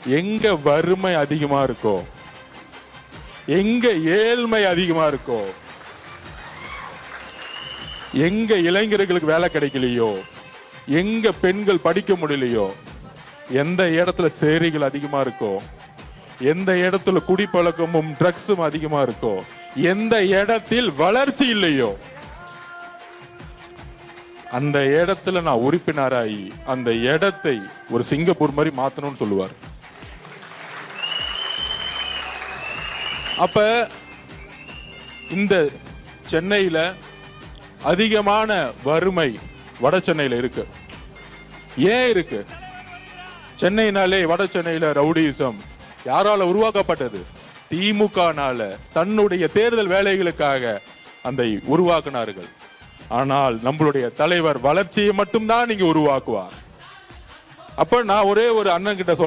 எங்க வறுமை அதிகமா இருக்கோ, எங்க ஏழ்மை அதிகமா இருக்கோ, எங்க இளைஞர்களுக்கு வேலை கிடைக்கலையோ, எங்க பெண்கள் படிக்க முடியலையோ, எந்த இடத்துல சேரிகள் அதிகமா இருக்கோ, எந்த இடத்துல குடிப்பழக்கமும் ட்ரக்ஸும் அதிகமா இருக்கோ, எந்த இடத்தில் வளர்ச்சி இல்லையோ, அந்த இடத்துல நான் உறுப்பினராகி அந்த இடத்தை ஒரு சிங்கப்பூர் மாதிரி மாத்தணும்னு சொல்லுவார். அப்ப இந்த சென்னையில அதிகமான வறுமை வட சென்னையில இருக்கு. ஏன் இருக்கு? சென்னைனாலே வட சென்னையில ரவுடிசம் யாரால உருவாக்கப்பட்டது? திமுகனால தன்னுடைய தேர்தல் வேலைகளுக்காக அந்த உருவாக்குனார்கள். ஆனால் நம்மளுடைய தலைவர் வளர்ச்சியை மட்டும்தான் நீங்க உருவாக்குவார். அப்ப நான் ஒரே ஒரு அண்ணன் கிட்ட